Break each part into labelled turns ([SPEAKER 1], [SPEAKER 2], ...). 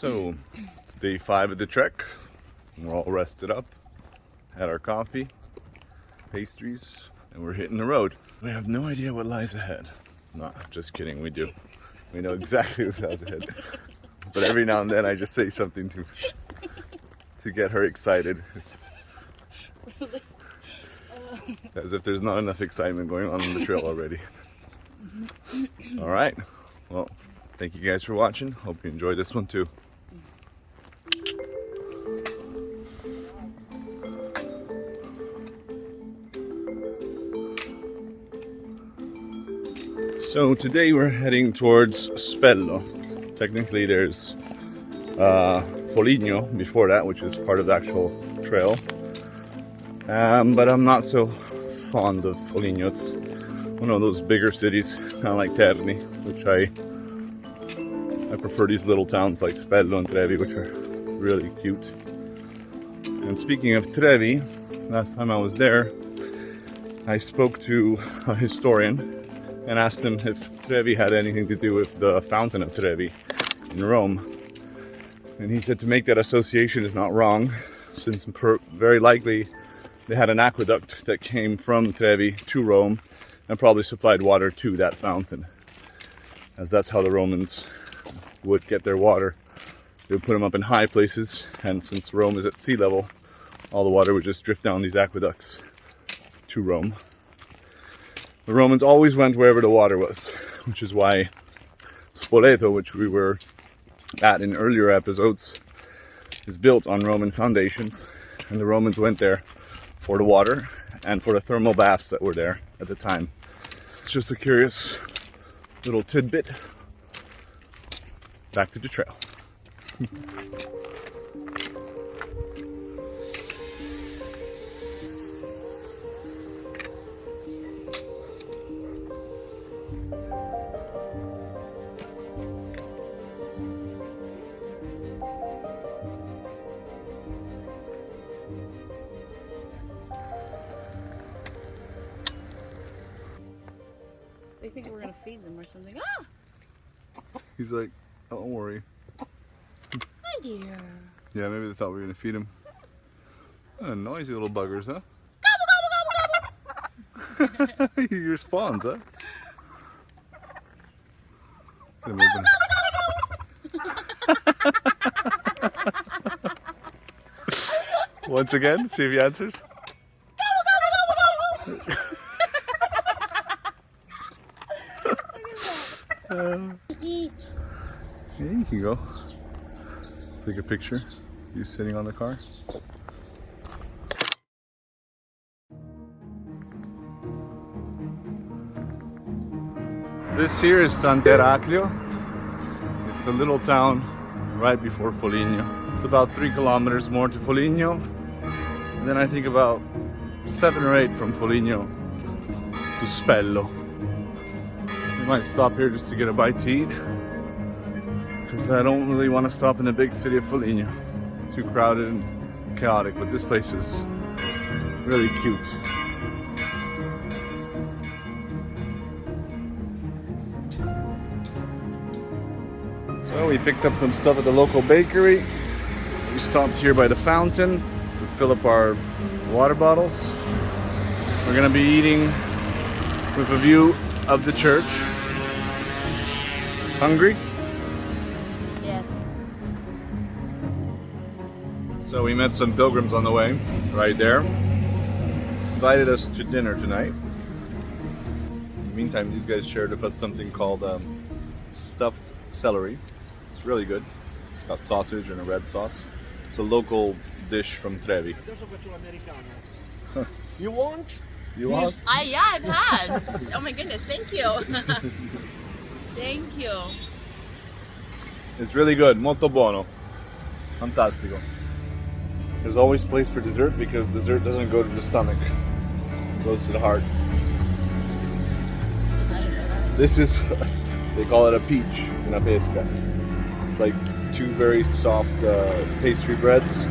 [SPEAKER 1] So it's day 5 of the trek. We're all rested up, had our coffee, pastries, and we're hitting the road. We have no idea what lies ahead. No, just kidding, we do. We know exactly what lies ahead. But every now and then I just say something to get her excited. As if there's not enough excitement going on the trail already. All right, well, thank you guys for watching. Hope you enjoyed this one too. So today we're heading towards Spello. Technically there's Foligno before that, which is part of the actual trail. But I'm not so fond of Foligno. It's one of those bigger cities, kind of like Terni, which I prefer these little towns like Spello and Trevi, which are really cute. And speaking of Trevi, last time I was there, I spoke to a historian and asked him if Trevi had anything to do with the fountain of Trevi in Rome. And he said to make that association is not wrong, since very likely they had an aqueduct that came from Trevi to Rome and probably supplied water to that fountain, as that's how the Romans would get their water. They would put them up in high places, and since Rome is at sea level, all the water would just drift down these aqueducts to Rome. The Romans always went wherever the water was, which is why Spoleto, which we were at in earlier episodes, is built on Roman foundations, and the Romans went there for the water and for the thermal baths that were there at the time. It's just a curious little tidbit. Back to the trail.
[SPEAKER 2] They think we're gonna feed them or something. Ah!
[SPEAKER 1] He's like, don't worry.
[SPEAKER 2] Hi dear.
[SPEAKER 1] Yeah, maybe they thought we were gonna feed him. Oh, noisy little buggers, huh?
[SPEAKER 2] Gobble, gobble, gobble, gobble.
[SPEAKER 1] He responds, huh?
[SPEAKER 2] Gobble,
[SPEAKER 1] Once again, see if he answers. Yeah, you can go. Take a picture. You sitting on the car. This here is 𝐸𝐵𝐴. It's a little town right before Foligno. It's about 3 kilometers more to Foligno. And then I think about 7 or 8 from Foligno to Spello. We might stop here just to get a bite to eat, because I don't really want to stop in the big city of Foligno. It's too crowded and chaotic, but this place is really cute. So we picked up some stuff at the local bakery. We stopped here by the fountain to fill up our water bottles. We're gonna be eating with a view of the church. Hungry?
[SPEAKER 2] Yes.
[SPEAKER 1] So we met some pilgrims on the way, right there. Invited us to dinner tonight. In the meantime, these guys shared with us something called stuffed celery. It's really good. It's got sausage and a red sauce. It's a local dish from Trevi.
[SPEAKER 3] You want?
[SPEAKER 1] You want?
[SPEAKER 2] Yeah, I've had. Oh my goodness, thank you. Thank you.
[SPEAKER 1] It's really good. Molto buono. Fantastico. There's always place for dessert, because dessert doesn't go to the stomach. It goes to the heart. This is, they call it a peach, una pesca. It's like 2 very soft pastry breads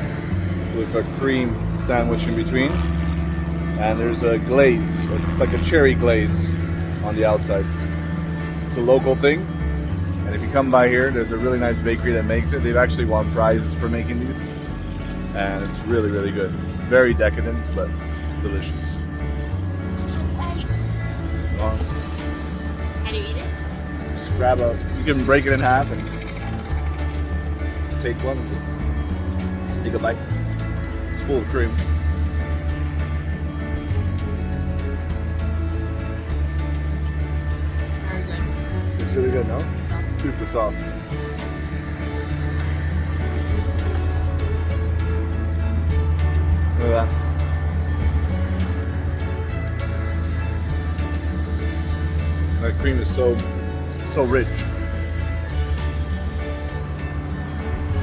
[SPEAKER 1] with a cream sandwich in between. And there's a glaze, like a cherry glaze on the outside. It's a local thing, And if you come by here, there's a really nice bakery that makes it. They've actually won prizes for making these. And it's really, really good. Very decadent, but delicious.
[SPEAKER 2] How do you eat it?
[SPEAKER 1] Just grab you can break it in half and take one and just take a bite. It's full of cream.
[SPEAKER 2] Very good.
[SPEAKER 1] It's really good, no? It's super soft. Look at that. That cream is so rich.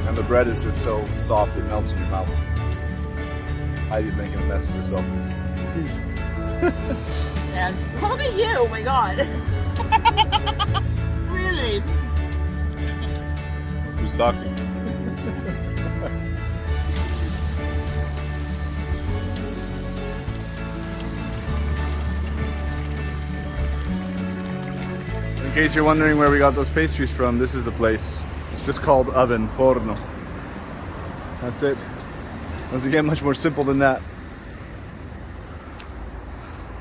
[SPEAKER 1] And the bread is just so soft it melts in your mouth. Heidi's making a mess of herself.
[SPEAKER 2] Yes. Look at you! Oh my god! Really?
[SPEAKER 1] Who's talking? In case you're wondering where we got those pastries from, this is the place. It's just called oven, forno. That's it. Doesn't get much more simple than that.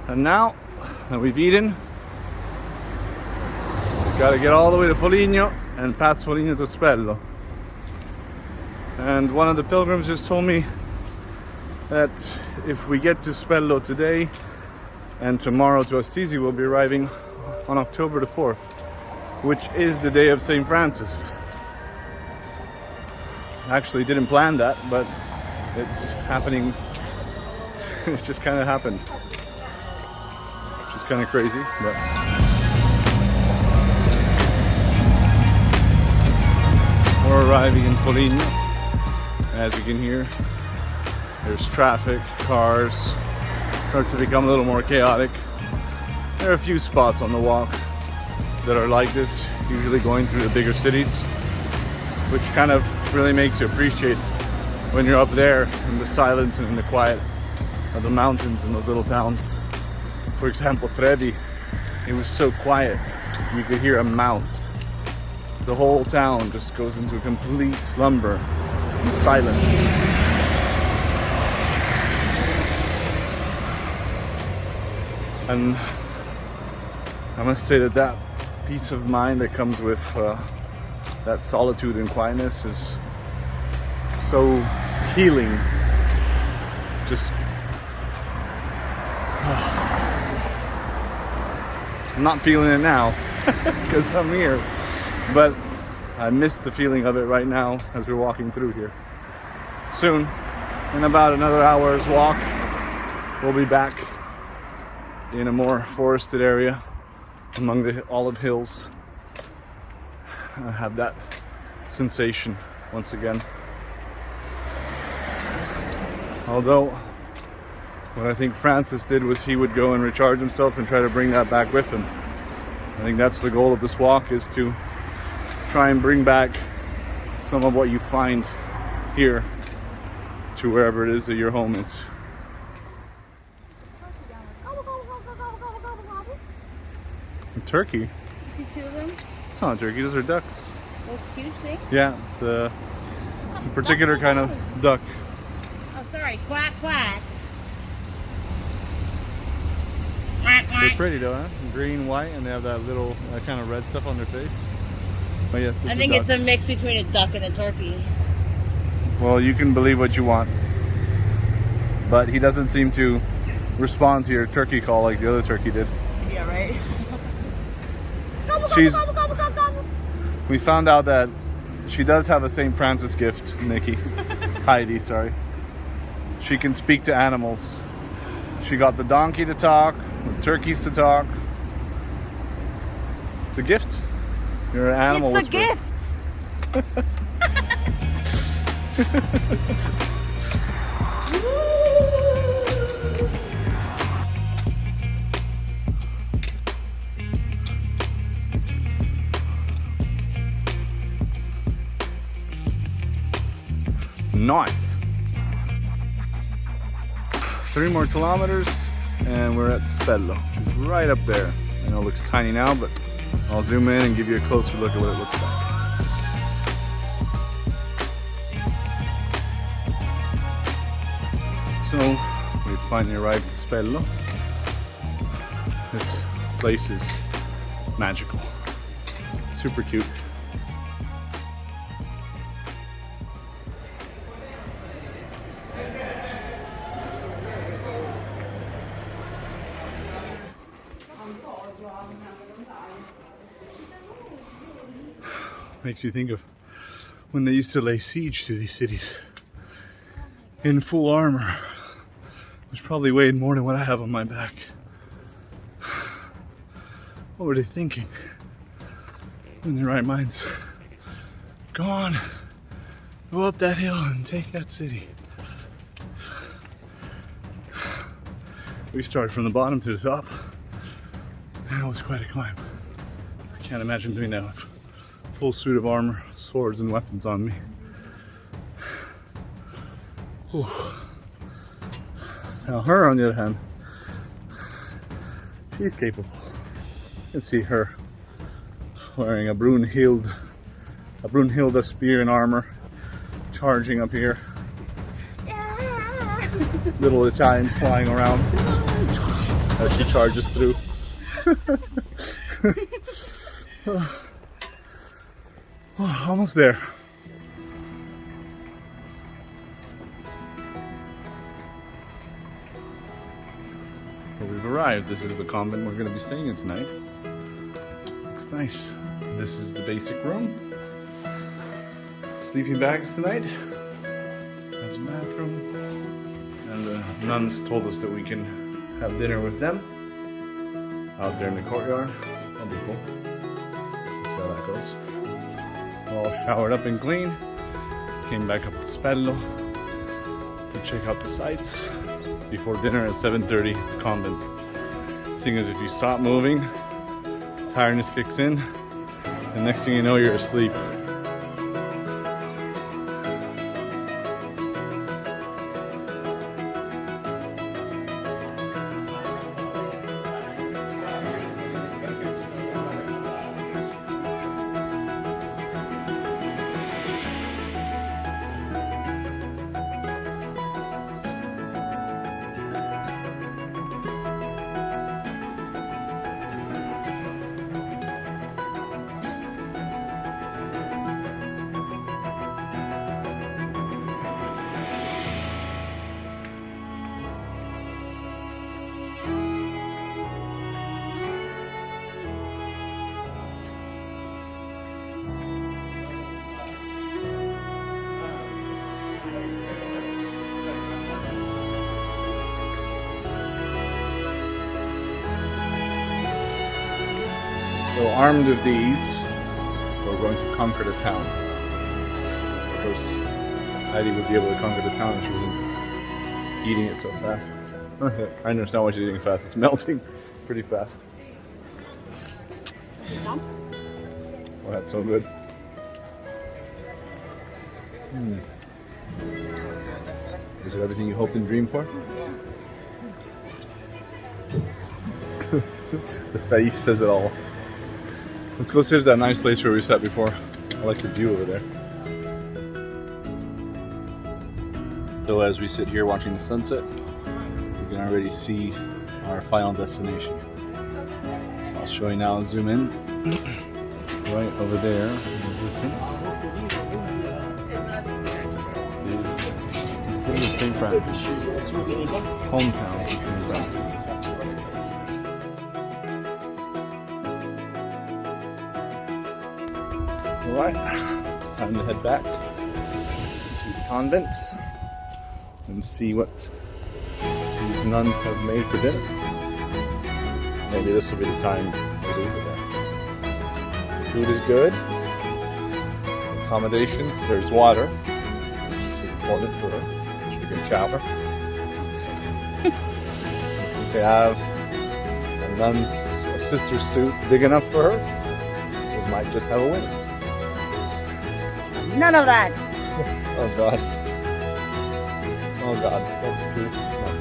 [SPEAKER 1] And now that we've eaten, we've got to get all the way to Foligno and pass Foligno to Spello. And one of the pilgrims just told me that if we get to Spello today and tomorrow to Assisi, we'll be arriving on October the 4th, which is the day of St. Francis. Actually didn't plan that, but it's happening. It just kind of happened. Which is kind of crazy, but we're arriving in Foligno. As you can hear, there's traffic, cars. Starts to become a little more chaotic. There are a few spots on the walk that are like this, usually going through the bigger cities, which kind of really makes you appreciate when you're up there in the silence and in the quiet of the mountains in those little towns. For example, Trevi, it was so quiet, you could hear a mouse. The whole town just goes into a complete slumber and silence. And I must say that peace of mind that comes with that solitude and quietness is so healing. Just I'm not feeling it now because I'm here, but I miss the feeling of it right now as we're walking through here. Soon, in about another hour's walk, we'll be back in a more forested area among the olive hills. I have that sensation once again. Although what I think Francis did was he would go and recharge himself and try to bring that back with him. I think that's the goal of this walk, is to try and bring back some of what you find here to wherever it is that your home is. A turkey?
[SPEAKER 2] See two of them?
[SPEAKER 1] It's not a turkey, those are ducks.
[SPEAKER 2] Those huge things?
[SPEAKER 1] Yeah, it's a particular kind of duck.
[SPEAKER 2] Oh, sorry. Quack, quack.
[SPEAKER 1] They're pretty though, huh? Green, white, and they have that little kind of red stuff on their face. But yes,
[SPEAKER 2] I think it's a mix between a duck and a turkey.
[SPEAKER 1] Well, you can believe what you want. But he doesn't seem to respond to your turkey call like the other turkey did.
[SPEAKER 2] Yeah, right?
[SPEAKER 1] We found out that she does have a St. Francis gift, Nikki. Heidi, sorry. She can speak to animals. She got the donkey to talk, the turkeys to talk. It's a gift. You're an animal whisperer.
[SPEAKER 2] It's a gift!
[SPEAKER 1] Nice. 3 more kilometers and we're at Spello, which is right up there. I know it looks tiny now, but I'll zoom in and give you a closer look at what it looks like. So, we finally arrived to Spello. This place is magical. Super cute. Makes you think of when they used to lay siege to these cities in full armor, which probably weighed more than what I have on my back. What were they thinking? In their right minds. Go on, go up that hill and take that city. We started from the bottom to the top, and it was quite a climb. I can't imagine doing that with full suit of armor, swords and weapons on me. Whew. Now her, on the other hand, she's capable. You can see her wearing a Brunhilde spear and armor, charging up here. Little Italians flying around as she charges through. Oh, almost there. Well, we've arrived. This is the convent we're going to be staying in tonight. Looks nice. This is the basic room. Sleeping bags tonight. There's a bathroom. And the nuns told us that we can have dinner with them out there in the courtyard. That'll be cool. Let's see how that goes. All showered up and clean. Came back up to Spello to check out the sights before dinner at 7:30 at the convent. The thing is, if you stop moving, tiredness kicks in, and next thing you know, you're asleep. So armed with these, we're going to conquer the town. Of course, Heidi would be able to conquer the town if she wasn't eating it so fast. I understand why she's eating fast. It's melting pretty fast. Oh, that's so good. Is it everything you hoped and dreamed for? The face says it all. Let's go sit at that nice place where we sat before. I like the view over there. So as we sit here watching the sunset, you can already see our final destination. I'll show you now, zoom in. Right over there in the distance is the city of St. Francis. Hometown of St. Francis. Alright, it's time to head back to the convent and see what these nuns have made for dinner. Maybe this will be the time to do that. The food is good. Accommodations, there's water, which is important for a chicken chowder. They have a sister's suit big enough for her. We might just have a winner.
[SPEAKER 2] None of that.
[SPEAKER 1] Oh God. Oh God, that's too much.